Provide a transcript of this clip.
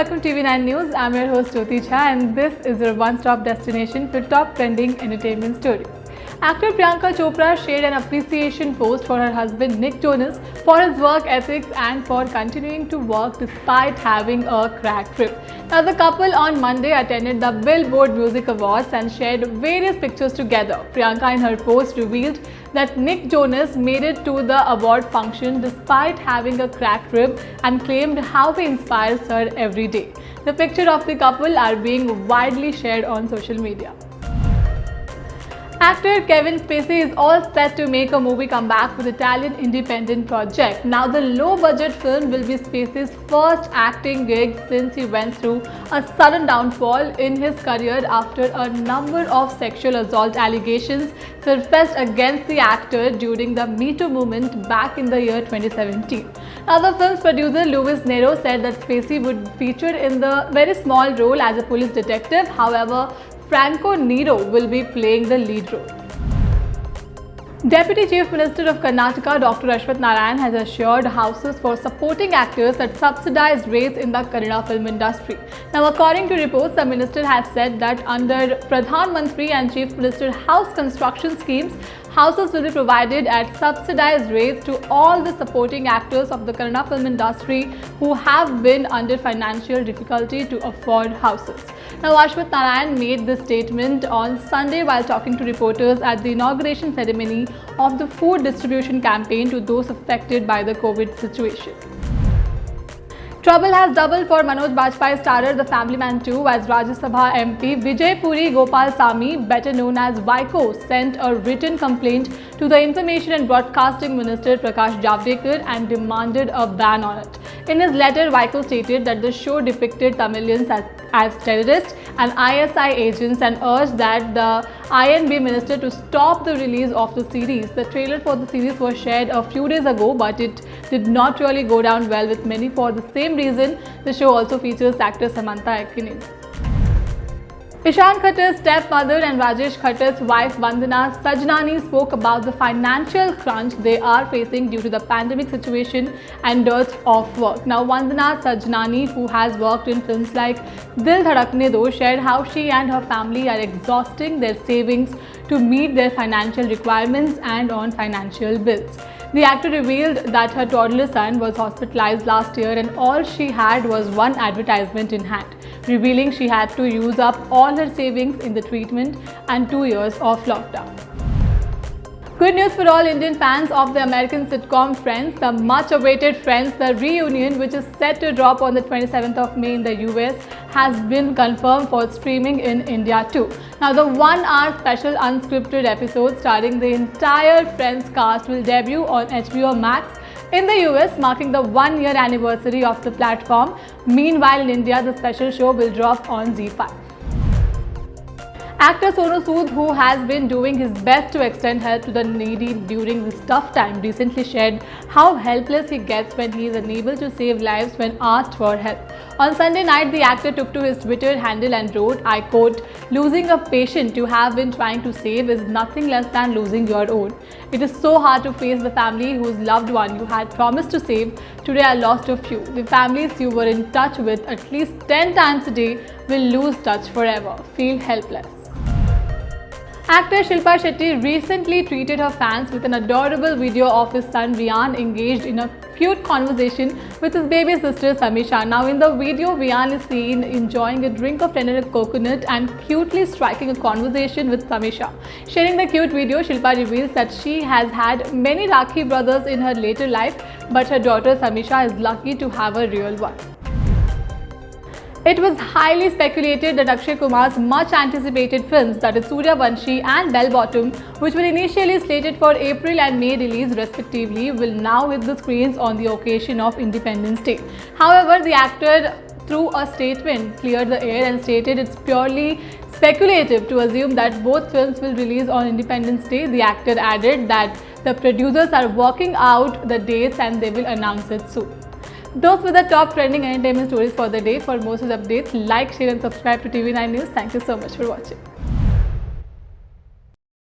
welcome to TV9 News. I'm your host Jyoti Jha and this is your one-stop destination for top trending entertainment stories. Actor Priyanka Chopra shared an appreciation post for her husband Nick Jonas for his work ethics and for continuing to work despite having a cracked rib. Now, the couple on Monday attended the Billboard Music Awards and shared various pictures together. Priyanka in her post revealed that Nick Jonas made it to the award function despite having a cracked rib and claimed how he inspires her every day. The picture of the couple are being widely shared on social media. Actor Kevin Spacey is all set to make a movie comeback with Italian independent project. Now, the low-budget film will be Spacey's first acting gig since he went through a sudden downfall in his career after a number of sexual assault allegations surfaced against the actor during the Me Too movement back in the year 2017. Now, the film's producer Luis Nero said that Spacey would feature in the very small role as a police detective. However, Franco Nero will be playing the lead role. Deputy Chief Minister of Karnataka Dr. Ashwath Narayan has assured houses for supporting actors at subsidized rates in the Kannada film industry. Now, according to reports, the minister has said that under Pradhan Mantri and Chief Minister house construction schemes, houses will be provided at subsidized rates to all the supporting actors of the Kannada film industry who have been under financial difficulty to afford houses. Now, Ashwath Narayan made this statement on Sunday while talking to reporters at the inauguration ceremony of the food distribution campaign to those affected by the COVID situation. Trouble has doubled for Manoj Bajpayee starrer The Family Man 2 as Rajya Sabha MP Vijay Puri Gopal Sami, better known as Vaiko, sent a written complaint to the Information and Broadcasting Minister Prakash Javadekar and demanded a ban on it. In his letter, Vaiko stated that the show depicted Tamilians as terrorists and ISI agents and urged that the INB minister to stop the release of the series. The trailer for the series was shared a few days ago, but it did not really go down well with many. For the same reason, the show also features actor Samantha Akinine. Ishan Khatter's stepmother and Rajesh Khatter's wife Vandana Sajnani spoke about the financial crunch they are facing due to the pandemic situation and dearth of work. Now, Vandana Sajnani, who has worked in films like Dil Dhadakne Do, shared how she and her family are exhausting their savings to meet their financial requirements and on financial bills. The actor revealed that her toddler son was hospitalized last year and all she had was one advertisement in hand, revealing she had to use up all her savings in the treatment and 2 years of lockdown. Good news for all Indian fans of the American sitcom Friends. The much-awaited Friends, the reunion, which is set to drop on the 27th of May in the US, has been confirmed for streaming in India too. Now, the 1-hour special unscripted episode starring the entire Friends cast will debut on HBO Max in the US, marking the 1-year anniversary of the platform. Meanwhile, in India, the special show will drop on ZEE5. Actor Sonu Sood, who has been doing his best to extend help to the needy during this tough time, recently shared how helpless he gets when he is unable to save lives when asked for help. On Sunday night, the actor took to his Twitter handle and wrote, I quote, "Losing a patient you have been trying to save is nothing less than losing your own. It is so hard to face the family whose loved one you had promised to save. Today I lost a few. The families you were in touch with at least 10 times a day will lose touch forever. Feel helpless." Actor Shilpa Shetty recently treated her fans with an adorable video of his son Vian engaged in a cute conversation with his baby sister Samisha. Now, in the video, Vian is seen enjoying a drink of tender coconut and cutely striking a conversation with Samisha. Sharing the cute video, Shilpa reveals that she has had many Rakhi brothers in her later life, but her daughter Samisha is lucky to have a real one. It was highly speculated that Akshay Kumar's much-anticipated films, that is Suryavanshi and Bell Bottom, which were initially slated for April and May release respectively, will now hit the screens on the occasion of Independence Day. However, the actor, through a statement, cleared the air and stated it's purely speculative to assume that both films will release on Independence Day. The actor added that the producers are working out the dates and they will announce it soon. Those were the top trending entertainment stories for the day. For more such updates, like, share and subscribe to TV9 News. Thank you so much for watching.